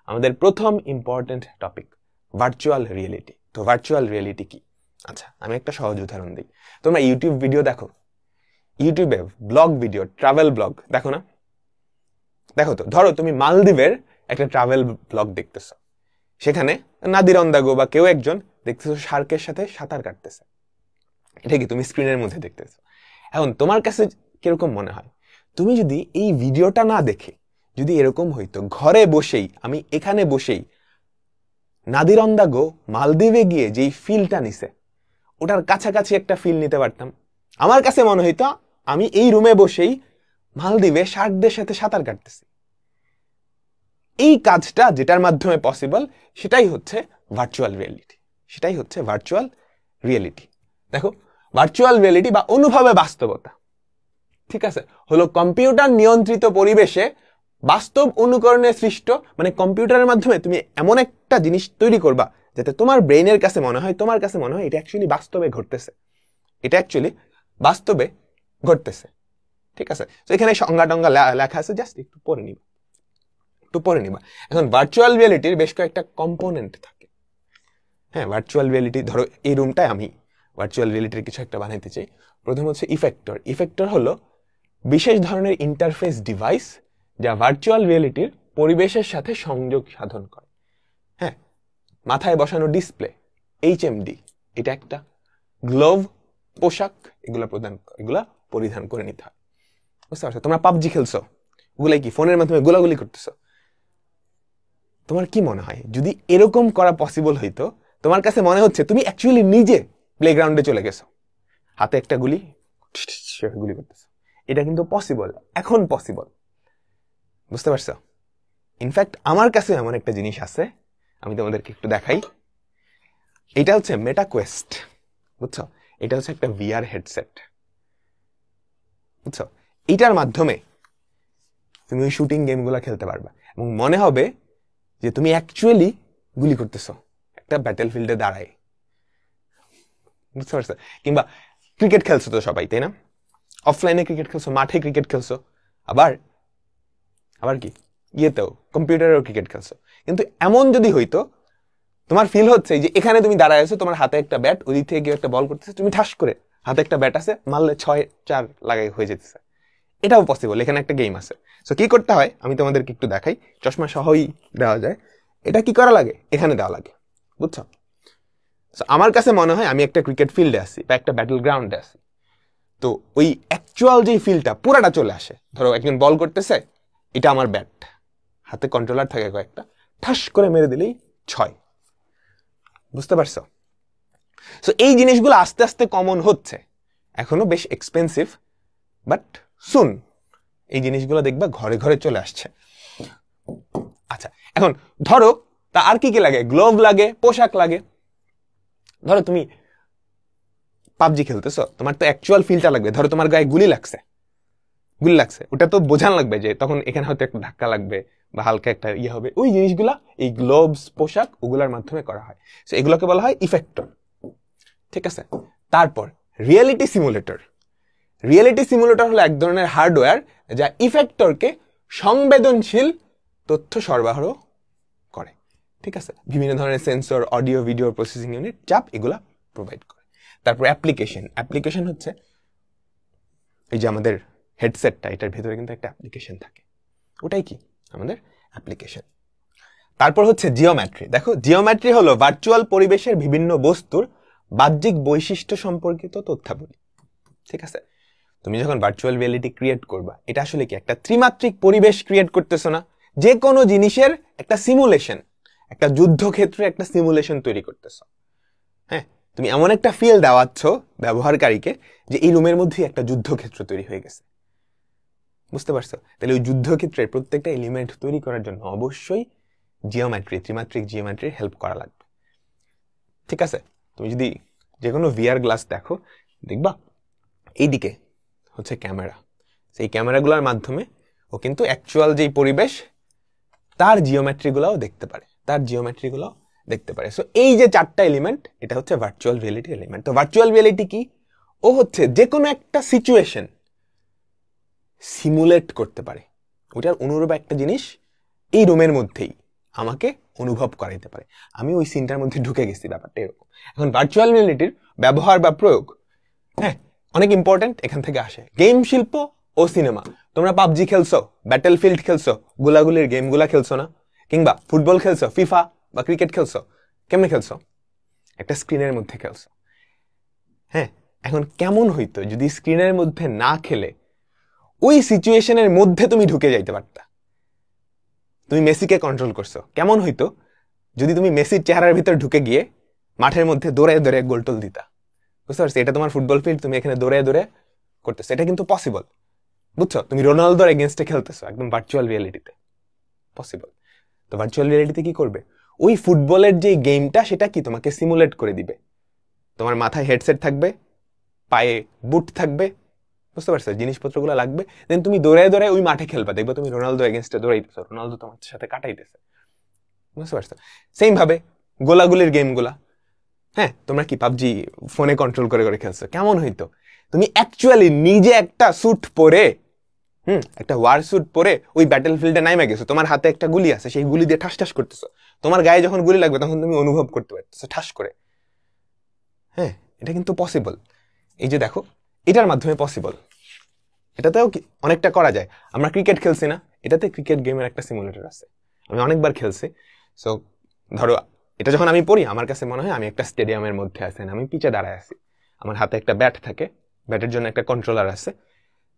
আমাদের প্রথম important topic virtual reality. তো ভার্চুয়াল রিয়েলিটি কি? আচ্ছা, আমি একটা সহজ উদাহরণ দিই। তোমরা ইউটিউব ভিডিও দেখো, ইউটিউবে ব্লগ ভিডিও, ট্রাভেল ব্লগ দেখো না? দেখো তো, ধরো তুমি মালদ্বীপের একটা ট্রাভেল ব্লগ দেখতেছো, সেখানে নাদির অন্দাগো বা কেউ একজন দেখতেছো শার্কের সাথে সাঁতার কাটতেছে, এটা কি তুমি স্ক্রিনের মধ্যে দেখতেছো। এখন তোমার কাছে কিরকম মনে হয়, তুমি যদি এই ভিডিওটা না দেখে যদি এরকম হইতো ঘরে বসেই, আমি এখানে বসেই নাদির অন্দাগো মালদ্বীপে গিয়ে যেই ফিলটা নিছে ওটার কাছাকাছি একটা ফিল নিতে পারতাম, আমার কাছে মনে হইতো আমি এই রুমে বসেই মালদ্বীপে শার্কদের সাথে সাঁতার কাটতেছি। এই কাজটা যেটার মাধ্যমে পসিবল সেটাই হচ্ছে ভার্চুয়াল রিয়েলিটি, সেটাই হচ্ছে ভার্চুয়াল রিয়েলিটি। দেখো, ভার্চুয়াল রিয়েলিটি বা অনুভবে বাস্তবতা, ঠিক আছে, হলো কম্পিউটার নিয়ন্ত্রিত পরিবেশে বাস্তব অনুকরণে সৃষ্ট, মানে কম্পিউটারের মাধ্যমে তুমি এমন একটা জিনিস তৈরি করবা যাতে তোমার ব্রেইনের কাছে মনে হয়, তোমার কাছে মনে হয় এটা অ্যাকচুয়ালি বাস্তবে ঘটতেছে, এটা অ্যাকচুয়ালি বাস্তবে ঘটতেছে। ঠিক আছে, তো এখানে সংজ্ঞা টঙ্গা লেখা আছে, জাস্ট একটু পড়ে নিবা। এখন ভার্চুয়াল রিয়েলিটির বেশ কয়েকটা কম্পোনেন্ট থাকে। হ্যাঁ, ভার্চুয়াল রিয়েলিটি, ধরো এই রুমটায় আমি ভার্চুয়াল রিয়েলিটির কিছু একটা বানাইতে চাই। প্রথম হচ্ছে ইফেক্টর। ইফেক্টর হলো বিশেষ ধরনের ইন্টারফেস ডিভাইস যা ভার্চুয়াল রিয়েলিটির পরিবেশের সাথে সংযোগ সাধন করে। হ্যাঁ, মাথায় বসানো ডিসপ্লে, HMD, এটা একটা গ্লোভ, পোশাক, এগুলা পরিধান করে নিতে হয়। বুঝতে পারছো? তোমরা পাবজি খেলছো, ওগুলাই কি ফোনের মাধ্যমে গোলাগুলি করতেছো। তোমার কি মনে হয় যদি এরকম করা পসিবল হইতো, তোমার কাছে মনে হচ্ছে তুমি অ্যাকচুয়ালি নিজে প্লেগ্রাউন্ডে চলে গেছো, হাতে একটা গুলি করতেছো। এটা কিন্তু পসিবল, এখন পসিবল। বুঝতে পারছো? ইনফ্যাক্ট আমার কাছে এমন একটা জিনিস আছে, আমি তোমাদেরকে একটু দেখাই। এটা হচ্ছে মেটাকোয়েস্ট, বুঝছো? এটা হচ্ছে একটা VR হেডসেট, বুঝছো? এটার মাধ্যমে তুমি ওই শুটিং গেমগুলো খেলতে পারবা এবং মনে হবে যে তুমি অ্যাকচুয়ালি গুলি করতেছো একটা ব্যাটেল ফিল্ডে দাঁড়ায়। বুঝতে পারছো? কিংবা ক্রিকেট খেলছো তো সবাই, তাই না? অফলাইনে ক্রিকেট খেলছো, মাঠে ক্রিকেট খেলছো, আবার কি ইয়েতেও কম্পিউটারেও ক্রিকেট খেলছো। কিন্তু এমন যদি হইতো তোমার ফিল হচ্ছে যে এখানে তুমি দাঁড়ায় আছো, তোমার হাতে একটা ব্যাট, ওই দিক থেকে কেউ একটা বল করতেছে, তুমি ঠাস করে হাতে একটা ব্যাট আছে, মারলে 6-4 লাগাই হয়ে যেতেছে। এটাও পসিবল, এখানে একটা গেম আছে। সো কি করতে হয় আমি তোমাদেরকে একটু দেখাই, চশমা সহই দেওয়া যায়। এটা কি করা লাগে, এখানে দেওয়া লাগে, বুঝছো? আমার কাছে মনে হয় আমি একটা ক্রিকেট ফিল্ডে আছি বা একটা ব্যাটল গ্রাউন্ডে আছি, তো ওই অ্যাকচুয়াল যে ফিলটা পুরাটা চলে আসে। ধরো একজন বল করতেছে, এটা আমার ব্যাট, হাতে কন্ট্রোলার থাকে কয়েকটা, ঠাস করে মেরে দিলেই 6। বুঝতে পারছো? সো এই জিনিসগুলো আস্তে আস্তে কমন হচ্ছে, এখনো বেশ এক্সপেন্সিভ, বাট সুন এই জিনিসগুলো দেখবা ঘরে ঘরে চলে আসছে। আচ্ছা, এখন ধরো তা আর কি কি লাগে, গ্লোভ লাগে, পোশাক লাগে। ধরো তুমি পাবজি খেলতেছো, তোমার তো অ্যাকচুয়াল ফিলটা লাগবে। ধরো তোমার গায়ে গুলি লাগছে, ওটা তো বোঝান লাগবে যে তখন এখানে হয়তো একটা ধাক্কা লাগবে বা হালকা একটা ইয়ে হবে। ওই জিনিসগুলা এই গ্লোভস, পোশাক, ওগুলোর মাধ্যমে করা হয়। সো এগুলোকে বলা হয় ইফেক্টর। ঠিক আছে, তারপর রিয়েলিটি সিমুলেটর। রিয়েলিটি সিমুলেটর হলো এক ধরনের হার্ডওয়্যার যা ইফেক্টরকে সংবেদনশীল তথ্য সরবরাহ করে। ঠিক আছে, বিভিন্ন ধরনের sensor, audio, video processing unit, চাপ, এগুলা প্রোভাইড করে। তারপর অ্যাপ্লিকেশন হচ্ছে এই যে আমাদের হেডসেটটা, এটার ভেতরে কিন্তু একটা অ্যাপ্লিকেশন থাকে, ওটাই কি আমাদের অ্যাপ্লিকেশন। তারপর হচ্ছে জিওমেট্রি। দেখো, জিওমেট্রি হলো ভার্চুয়াল পরিবেশের বিভিন্ন বস্তুর বাহ্যিক বৈশিষ্ট্য সম্পর্কিত তথ্যাবলী। ঠিক আছে, তুমি যখন ভার্চুয়াল রিয়েলিটি ক্রিয়েট করবা, এটা আসলে কি একটা ত্রিমাত্রিক পরিবেশ ক্রিয়েট করতেছো না? যে কোনো জিনিসের একটা সিমুলেশন, একটা যুদ্ধক্ষেত্রে একটা সিমুলেশন তৈরি করতেছো। হ্যাঁ, তুমি এমন একটা ফিল দেওয়াচ্ছ ব্যবহারকারীকে যে এই রুমের মধ্যে একটা যুদ্ধক্ষেত্র তৈরি হয়ে গেছে। বুঝতে পারছো? তাহলে ওই যুদ্ধক্ষেত্রের প্রত্যেকটা এলিমেন্ট তৈরি করার জন্য অবশ্যই জিওমেট্রি, ত্রিমাত্রিক জিওমেট্রির হেল্প করা লাগবে। ঠিক আছে, তুমি যদি যে কোনো VR গ্লাস দেখো, দেখবা এইদিকে হচ্ছে ক্যামেরা। সেই ক্যামেরাগুলোর মাধ্যমে ও কিন্তু অ্যাকচুয়াল যেই পরিবেশ তার জিওমেট্রিগুলোও দেখতে পারে। সো এই যে 4টা এলিমেন্ট, এটা হচ্ছে ভার্চুয়াল রিয়েলিটি এলিমেন্ট। তো ভার্চুয়াল রিয়েলিটি কি? ও হচ্ছে যে কোনো একটা সিচুয়েশন সিমুলেট করতে পারে, ওটার অনুরূপ একটা জিনিস এই রুমের মধ্যেই আমাকে অনুভব করাইতে পারে, আমি ওই সিনটার মধ্যে ঢুকে গেছি, ব্যাপারটা এরকম। এখন ভার্চুয়াল রিয়েলিটির ব্যবহার বা প্রয়োগ হ্যাঁ অনেক ইম্পর্টেন্ট এখান থেকে আসে। গেম শিল্প ও সিনেমা, তোমরা পাবজি খেলছো, ব্যাটেলফিল্ড খেলছো, গোলাগুলির গেমগুলা খেলছো না, কিংবা ফুটবল খেলছো, ফিফা বা ক্রিকেট খেলছো, কেমনে খেলছো? একটা স্ক্রিনের মধ্যে খেলছো। হ্যাঁ, এখন কেমন হইতো যদি স্ক্রিনের মধ্যে না খেলে ওই সিচুয়েশনের মধ্যে তুমি ঢুকে যাইতে পারতা? তুমি মেসিকে কন্ট্রোল করছো, কেমন হইতো যদি তুমি মেসির চেহারার ভিতর ঢুকে গিয়ে মাঠের মধ্যে দৌড়ে দৌড়ে গোলটোল দিতা? বুঝতে পারছি, এটা তোমার ফুটবল ফিল্ড, তুমি এখানে দৌড়ে দৌড়ে করতেছো, এটা কিন্তু পসিবল। বুঝছো, তুমি রোনালদোর এগেনস্টে খেলতেছো একদম ভার্চুয়াল রিয়েলিটিতে, পসিবল। তো ভার্চুয়াল রিয়েলিটিতে কি করবে, ওই ফুটবলের যে গেমটা সেটা কি তোমাকে সিমুলেট করে দিবে। তোমার মাথায় হেডসেট থাকবে, পায়ে বুট থাকবে, বুঝতে পারছো, জিনিসপত্রগুলো লাগবে, দেন তুমি দৌড়ায় দৌড়ায় ওই মাঠে খেলবা, দেখবে তুমি রোনালদো এগেনস্টে দৌড়াইতেছো, রোনালদো তোমার সাথে কাটাইতেছে, বুঝতে পারছো। সেম ভাবে গোলাগুলির গেমগুলা, হ্যাঁ তোমরা কি পাবজি ফোনে কন্ট্রোল করে করে খেলছো, কেমন হইতো তুমি অ্যাকচুয়ালি নিজে একটা স্যুট পরে, একটা ওয়ার স্যুট পরে ওই ব্যাটেল ফিল্ডে নাইমে গেছো, তোমার হাতে একটা গুলি আছে, সেই গুলি দিয়ে ঠাস ঠাস করতেছো, তোমার গায়ে যখন গুলি লাগবে তখন তুমি অনুভব করতে পারতেছো ঠাস করে। হ্যাঁ, এটা কিন্তু পসিবল। এই যে দেখো, এটার মাধ্যমে পসিবল, এটাতেও অনেকটা করা যায়। আমরা ক্রিকেট খেলছি না, এটাতে ক্রিকেট গেমের একটা সিমুলেটর আছে, আমি অনেকবার খেলছি। সো ধরো এটা যখন আমি পড়ি, আমার কাছে মনে হয় আমি একটা স্টেডিয়ামের মধ্যে আছি, আমি পিছে দাঁড়ায় আছি, আমার হাতে একটা ব্যাট থাকে, ব্যাটের জন্য একটা কন্ট্রোলার আছে,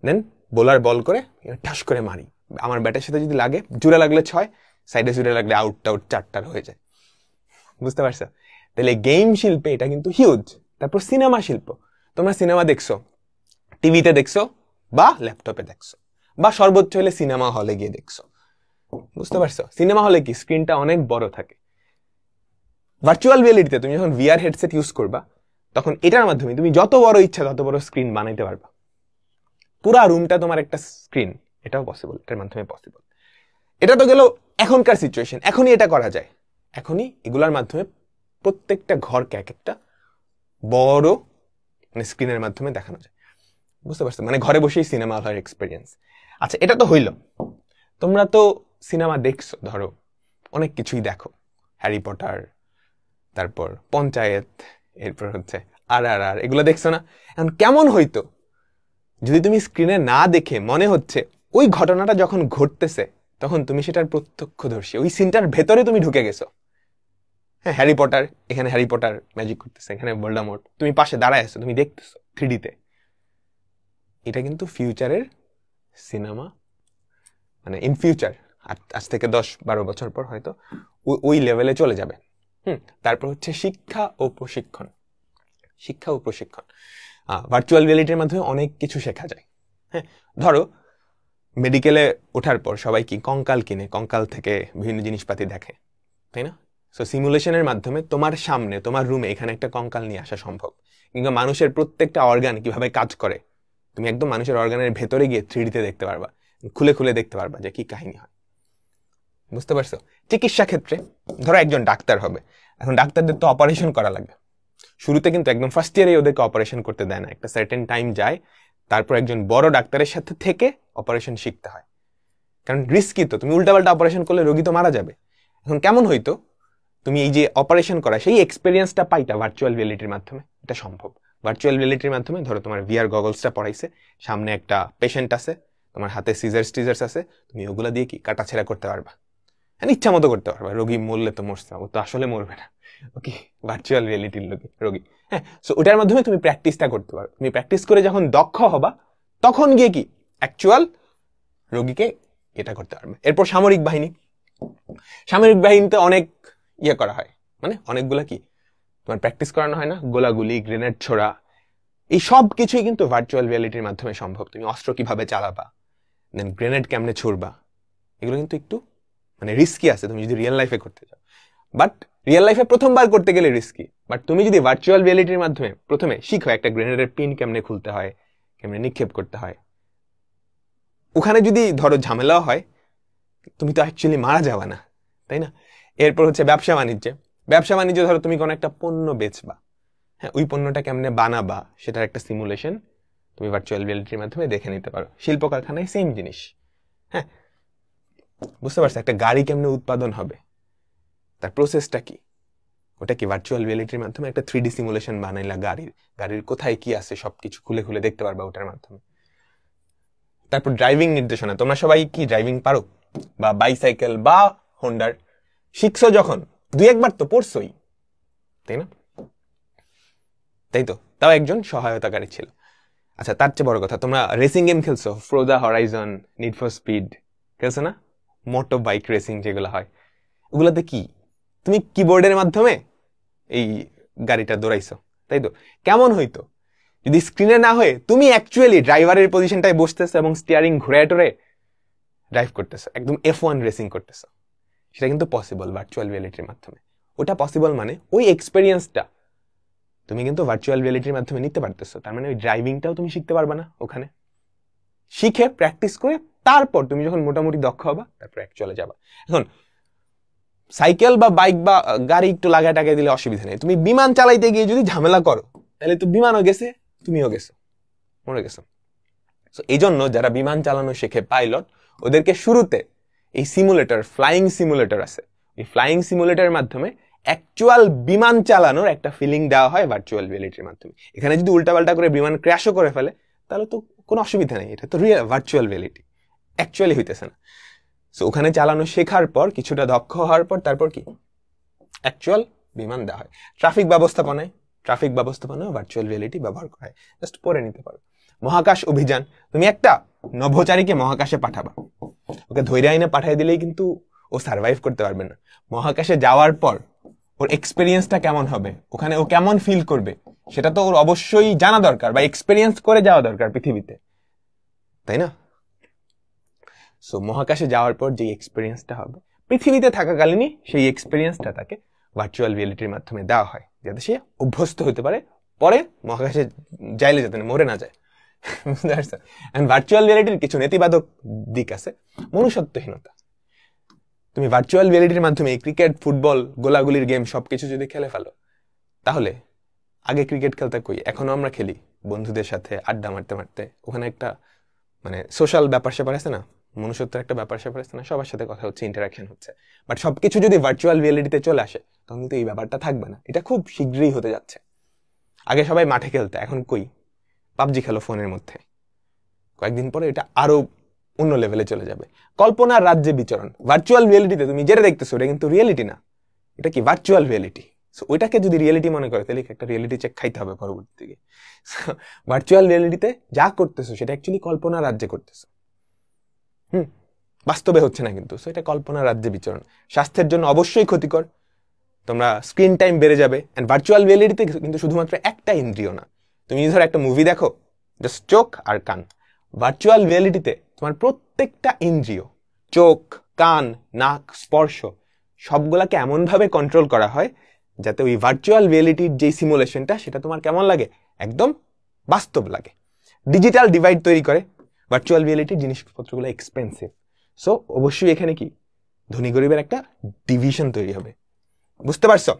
দেন বোলার বল করে ঠাস করে মারি, আমার ব্যাটের সাথে যদি লাগে, জুড়ে লাগলে 6, সাইডে জুড়ে লাগলে আউট টাউট 4 হয়ে যায়, বুঝতে পারছো? তাহলে গেম শিল্পে এটা কিন্তু হিউজ। তারপর সিনেমা শিল্প, তোমরা সিনেমা দেখছো, টিভিতে দেখছো বা ল্যাপটপে দেখছো, বা সর্বোচ্চ হলে সিনেমা হলে গিয়ে দেখছো, বুঝতে পারছো? সিনেমা হলে কি স্ক্রিনটা অনেক বড় থাকে। ভার্চুয়াল রিয়েলিটিতে তুমি যখন ভিআর হেডসেট ইউজ করবা, তখন এটার মাধ্যমে তুমি যত বড় ইচ্ছা তত বড় স্ক্রিন বানাইতে পারবা, পুরা রুমটা তোমার একটা স্ক্রিন, এটাও পসিবল, এটার মাধ্যমে পসিবল। এটা তো গেল এখনকার সিচুয়েশন, এখনই এটা করা যায়, এখনই এগুলার মাধ্যমে প্রত্যেকটা ঘরকে এক একটা বড় মানে স্ক্রিনের মাধ্যমে দেখানো যায়, বুঝতে পারছো? মানে ঘরে বসেই সিনেমা হলের এক্সপিরিয়েন্স। আচ্ছা, এটা তো হইল, তোমরা তো সিনেমা দেখছো, ধরো অনেক কিছুই দেখো, হ্যারি পটার, তারপর পঞ্চায়েত, এরপর হচ্ছে RRR, এগুলো দেখছো না? এখন কেমন হইতো যদি তুমি স্ক্রিনে না দেখে মনে হচ্ছে ওই ঘটনাটা যখন ঘটতেছে তখন তুমি সেটার প্রত্যক্ষদর্শী, ওই সিনটার ভেতরে তুমি ঢুকে গেছো। হ্যাঁ, হ্যারি পটার, এখানে হ্যারি পটার ম্যাজিক করতেছে, এখানে ভোল্ডেমর্ট, তুমি পাশে দাঁড়ায় আছো, তুমি দেখতেছো 3Dতে। এটা কিন্তু ফিউচারের সিনেমা, মানে ইন ফিউচার, আজ থেকে 10-12 বছর পর হয়তো ওই লেভেলে চলে যাবে। তারপর হচ্ছে শিক্ষা ও প্রশিক্ষণ। শিক্ষা ও প্রশিক্ষণ, ভার্চুয়াল রিয়েলিটির মাধ্যমে অনেক কিছু শেখা যায়। হ্যাঁ, ধরো মেডিকেলে ওঠার পর সবাই কি কঙ্কাল কিনে, কঙ্কাল থেকে বিভিন্ন জিনিসপাতি দেখে, তাই না? সো সিমুলেশনের মাধ্যমে তোমার সামনে, তোমার রুমে এখানে একটা কঙ্কাল নিয়ে আসা সম্ভব, কিংবা মানুষের প্রত্যেকটা অর্গান কিভাবে কাজ করে তুমি একদম মানুষের অর্গানের ভেতরে গিয়ে 3Dতে দেখতে পারবা, খুলে খুলে দেখতে পারবা যে কি কাহিনী হয়, বুঝতে পারছো? চিকিৎসা ক্ষেত্রে ধরো একজন ডাক্তার হবে, এখন ডাক্তারদের তো অপারেশন করা লাগবে, শুরুতে কিন্তু একদম ফার্স্ট ইয়ারে ওদেরকে অপারেশন করতে দেয় না, একটা সার্টেন টাইম যায়, তারপর একজন বড় ডাক্তারের সাথে থেকে অপারেশন শিখতে হয়, কারণ রিস্কি তো, তুমি উল্টাপাল্টা অপারেশন করলে রোগী তো মারা যাবে। এখন কেমন হইতো তুমি এই যে অপারেশন করা সেই এক্সপিরিয়েন্সটা পাইতা ভার্চুয়াল রিয়েলিটির মাধ্যমে? এটা সম্ভব। ভার্চুয়াল রিয়েলিটির মাধ্যমে ধরো তোমার ভিআর গগলসটা পরাইছে, সামনে একটা পেশেন্ট আছে, তোমার হাতে সিজার্স আছে, তুমি ওগুলা দিয়ে কি কাটাছেড়া করতে পারবা, হ্যাঁ ইচ্ছা মতো করতে পারবা। রোগী মরলে তো মরছে, ও তো আসলে মরবে না, ওকে ভার্চুয়াল রিয়েলিটির রোগী। হ্যাঁ, সো ওটার মাধ্যমে তুমি প্র্যাকটিসটা করতে পারো, তুমি প্র্যাকটিস করে যখন দক্ষ হবা তখন গিয়ে কি অ্যাকচুয়াল রোগীকে এটা করতে পারবে। এরপর সামরিক বাহিনী, সামরিক বাহিনীতে অনেক করা হয়, মানে অনেকগুলা কি তোমার প্র্যাকটিস করানো হয় না, গোলাগুলি, গ্রেনেড ছোড়া, এই সব কিছুই কিন্তু ভার্চুয়াল রিয়েলিটির মাধ্যমে সম্ভব। তুমি অস্ত্র কিভাবে চালাবা, দেন গ্রেনেড কেমনে ছুড়বা, এগুলো কিন্তু একটু মানে রিস্কি আছে তুমি যদি রিয়েল লাইফে করতে চাও। বাট রিয়েল লাইফে প্রথমবার করতে গেলে রিস্কি, বাট তুমি যদি ভার্চুয়াল রিয়েলিটির মাধ্যমে প্রথমে শিখো একটা গ্রেনেডের পিন কেমনে খুলতে হয়, কেমনে নিক্ষেপ করতে হয়, ওখানে যদি ধরো ঝামেলাও হয় তুমি তো অ্যাকচুয়ালি মারা যাবা না, তাই না? এরপর হচ্ছে ব্যবসা বাণিজ্যে, ব্যবসা বাণিজ্য ধরো তুমি কোনো একটা পণ্য বেচবা, হ্যাঁ ওই পণ্যটা কেমনে বানাবা সেটার একটা সিমুলেশন তুমি ভার্চুয়াল রিয়েলিটির মাধ্যমে দেখে নিতে পারো। শিল্প কারখানায় সেম জিনিস, হ্যাঁ বুঝতে পারছো? একটা গাড়ি কেমনে উৎপাদন হবে, তার প্রসেসটা কি? ওটা কি ভার্চুয়াল রিয়েলিটির মাধ্যমে একটা 3D সিমুলেশন বানাইলা গাড়ির কোথায় কি আছে সবকিছু খুলে খুলে দেখতে পারবা ওটার মাধ্যমে। তারপর ড্রাইভিং নির্দেশনা, তোমরা সবাই কি ড্রাইভিং পারো? বা বাইসাইকেল বা হোন্ডার শিখছো যখন 2-1 বার তো পড়ছই, তাই না? তাই তো, তাও একজন সহায়তাকারী ছিল। আচ্ছা, তার চেয়ে বড় কথা, তোমরা রেসিং গেম খেলছো? ফ্রোজা হরাইজন, নিড ফর স্পিড খেলছো না? মোটর বাইক রেসিং যেগুলো হয়, ওগুলোতে কি তুমি কিবোর্ডের মাধ্যমে এই গাড়িটা দৌড়াইছো, তাই তো? কেমন হইতো যদি স্ক্রিনে না হয়ে তুমি অ্যাকচুয়ালি ড্রাইভারের পজিশনটায় বসতেছো এবং স্টিয়ারিং ঘুরে টরে ড্রাইভ করতেছো, একদম F1 রেসিং করতেছো। সেটা কিন্তু পসিবল ভার্চুয়াল রিয়েলিটির মাধ্যমে। ওটা পসিবল মানে ওই এক্সপেরিয়েন্সটা তুমি কিন্তু ভার্চুয়াল রিয়েলিটির মাধ্যমে নিতে পারতেছো। তার মানে ওই ড্রাইভিংটাও তুমি শিখতে পারবে না ওখানে, শিখে প্র্যাকটিস করে তারপর তুমি যখন মোটামুটি দক্ষ হবা তারপর অ্যাকচুয়ালি যাবা। এখন সাইকেল বা বাইক বা গাড়ি একটু লাগায় টাকায় দিলে অসুবিধা নেই। তুমি বিমান চালাইতে গিয়ে যদি ঝামেলা করো তাহলে তো বিমানও গেছে, তুমিও গেছো, মরে গেছো। তো এই জন্য যারা বিমান চালানো শেখে পাইলট, ওদেরকে শুরুতে এই সিমুলেটর, ফ্লাইং সিমুলেটর আছে, এই ফ্লাইং সিমুলেটরের মাধ্যমে অ্যাকচুয়াল বিমান চালানোর একটা ফিলিং দেওয়া হয় ভার্চুয়াল রিয়েলিটির মাধ্যমে। এখানে যদি উল্টাপাল্টা করে বিমান ক্র্যাশও করে ফেলে তাহলে তো কোনো অসুবিধা নেই, এটা তো ভার্চুয়াল রিয়েলিটি, অ্যাকচুয়ালি হইতেছে না। সো ওখানে চালানো শেখার পর কিছুটা দক্ষ হওয়ার পর তারপর কি অ্যাকচুয়াল বিমান দেওয়া হয়। ট্রাফিক ব্যবস্থাপনায় ভার্চুয়াল রিয়েলিটি ব্যবহার করা হয়, জাস্ট পড়ে নিতে পারো। মহাকাশ অভিযান, তুমি একটা নভোচারীকে মহাকাশে পাঠাবা, ওকে ধৈর্য আইনে পাঠিয়ে দিলেই কিন্তু ও সার্ভাইভ করতে পারবে না। মহাকাশে যাওয়ার পর ওর এক্সপেরিয়েন্সটা কেমন হবে, ওখানে ও কেমন ফিল করবে, সেটা তো ওর অবশ্যই জানা দরকার বা এক্সপেরিয়েন্স করে যাওয়া দরকার পৃথিবীতে, তাই না? সো মহাকাশে যাওয়ার পর যে এক্সপেরিয়েন্সটা হবে পৃথিবীতে থাকাকালীনই, সেই এক্সপেরিয়েন্সটা তাকে ভার্চুয়াল রিয়েলিটির মাধ্যমে দেওয়া হয়, যাতে সে অভ্যস্ত হতে পারে, পরে মহাকাশে যাইলে যাতে মরে না যায়। বুঝতে পারছো? ভার্চুয়াল রিয়েলিটির কিছু নেতিবাচক দিক আছে। মনুষ্যত্বহীনতা। তুমি ভার্চুয়াল রিয়েলিটির মাধ্যমে ক্রিকেট, ফুটবল, গোলাগুলির গেম সবকিছু যদি খেলে ফেলো, তাহলে আগে ক্রিকেট খেলতে কই, এখনো আমরা খেলি বন্ধুদের সাথে আড্ডা মারতে মারতে, ওখানে একটা মানে সোশ্যাল ব্যাপার স্যাপার আছে না, মনুষ্যত্বের একটা ব্যাপার স্যাপার আছে না, সবার সাথে কথা হচ্ছে, ইন্টারাকশন হচ্ছে। বাট সবকিছু যদি ভার্চুয়াল রিয়েলিটিতে চলে আসে তখন কিন্তু এই ব্যাপারটা থাকবে না। এটা খুব শীঘ্রই হতে যাচ্ছে। আগে সবাই মাঠে খেলতে, এখন কই পাবজি খেলো ফোনের মধ্যে। কয়েকদিন পরে এটা আরো অন্য লেভেলে চলে যাবে। কল্পনার রাজ্যে বিচরণ, ভার্চুয়াল রিয়েলিটিতে তুমি যেটা দেখতেছো এটা কিন্তু রিয়েলিটি না, এটা কি ভার্চুয়াল রিয়েলিটি। সো ওইটাকে যদি রিয়েলিটি মনে করে তাহলে একটা রিয়েলিটি চেক খাইতে হবে পরবর্তী দিকে। ভার্চুয়াল রিয়েলিটিতে যা করতেছো সেটা অ্যাকচুয়ালি কল্পনা রাজ্যে করতেছো, বাস্তবে হচ্ছে না কিন্তু। সো এটা কল্পনা রাজ্যে বিচরণ, স্বাস্থ্যের জন্য অবশ্যই ক্ষতিকর। তোমরা স্ক্রিন টাইম বেড়ে যাবে। এন্ড ভার্চুয়াল রিয়েলিটিতে কিন্তু শুধুমাত্র একটা ইন্দ্রিয় না, তুমি ধর একটা মুভি দেখো, জাস্ট চোখ আর কান। ভার্চুয়াল রিয়েলিটিতে তোমার প্রত্যেকটা ইন্দ্রিয়, চোখ, কান, নাক, স্পর্শ, সবগুলাকে এমন ভাবে কন্ট্রোল করা হয় যাতে ওই ভার্চুয়াল রিয়েলিটির যে সিমুলেশনটা সেটা তোমার কেমন লাগে, একদম বাস্তব লাগে। ডিজিটাল ডিভাইড তৈরি করে। ভার্চুয়াল রিয়েলিটির জিনিসপত্রগুলো এক্সপেন্সিভ, সো অবশ্যই এখানে কি ধনী গরিবের একটা ডিভিশন তৈরি হবে। বুঝতে পারছো?